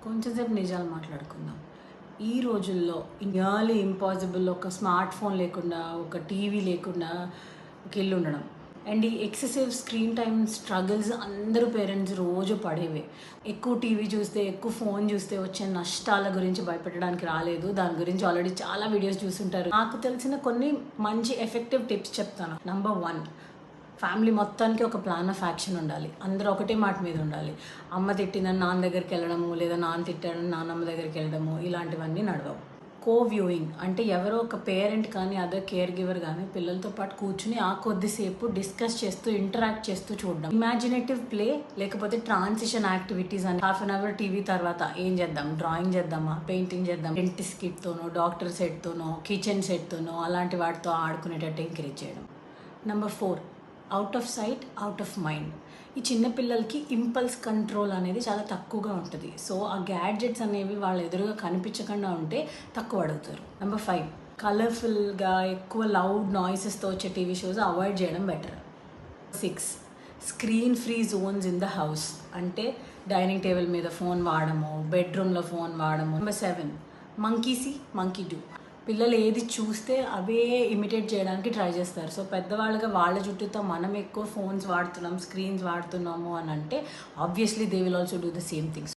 కొంచెం సేపు నిజాలు మాట్లాడుకుందాం. ఈ రోజుల్లో నియర్లీ ఇంపాసిబుల్ ఒక స్మార్ట్ ఫోన్ లేకుండా, ఒక టీవీ లేకుండా ఒక ఇల్లు ఉండడం. అండ్ ఈ ఎక్సెసివ్ స్క్రీన్ టైమ్ స్ట్రగుల్స్ అందరూ పేరెంట్స్ రోజు పడేవే. ఎక్కువ టీవీ చూస్తే, ఎక్కువ ఫోన్ చూస్తే వచ్చే నష్టాల గురించి భయపెట్టడానికి రాలేదు. దాని గురించి ఆల్రెడీ చాలా వీడియోస్ చూస్తుంటారు. నాకు తెలిసిన కొన్ని మంచి ఎఫెక్టివ్ టిప్స్ చెప్తాను. నంబర్ 1, ఫ్యామిలీ మొత్తానికి ఒక ప్లాన్ ఆఫ్ యాక్షన్ ఉండాలి. అందరూ ఒకటే మాట మీద ఉండాలి. అమ్మ తిట్టిందని నాన్న దగ్గరికి వెళ్ళడము, లేదా నాన్న తిట్టాడని నాన్నమ్మ దగ్గరికి వెళ్ళడము, ఇలాంటివన్నీ నడవవు. వ్యూయింగ్ అంటే ఎవరో ఒక పేరెంట్ కానీ అదర్ కేర్ గివర్ కానీ పిల్లలతో పాటు కూర్చుని ఆ కొద్దిసేపు డిస్కస్ చేస్తూ ఇంటరాక్ట్ చేస్తూ చూడడం. ఇమాజినేటివ్ ప్లే లేకపోతే ట్రాన్సిషన్ యాక్టివిటీస్ అని హాఫ్ అన్ అవర్ టీవీ తర్వాత ఏం చేద్దాం, డ్రాయింగ్ చేద్దామా, పెయింటింగ్ చేద్దాం, డెంటిస్ట్ కిట్తోనో, డాక్టర్ సెట్తోనో, కిచెన్ సెట్తోనో అలాంటి వాటితో ఆడుకునేటట్టు ఎంకరేజ్ చేయడం. Number 4, out of sight out of mind. ఈ చిన్నపిల్లలకి ఇంపల్స్ కంట్రోల్ అనేది చాలా తక్కువగా ఉంటుంది. సో ఆ గ్యాడ్జెట్స్ అనేవి వాళ్ళ ఎదురుగా కనిపించకుండా ఉంటే తక్కువ అడుగుతారు. నెంబర్ 5, కలర్ఫుల్గా ఎక్కువ లౌడ్ నాయిసెస్తో వచ్చే టీవీ షోస్ అవాయిడ్ చేయడం better. 6, screen free zones in the house అంటే డైనింగ్ టేబుల్ మీద ఫోన్ వాడము, బెడ్రూమ్లో ఫోన్ వాడము. Number 7, monkey see monkey do. పిల్లలు ఏది చూస్తే అవే ఇమిటేట్ చేయడానికి ట్రై చేస్తారు. సో పెద్దవాళ్ళుగా వాళ్ళ చుట్టూతో మనం ఎక్కువ ఫోన్స్ వాడుతున్నాం, స్క్రీన్స్ వాడుతున్నాము అని అంటే obviously they will also do the same things.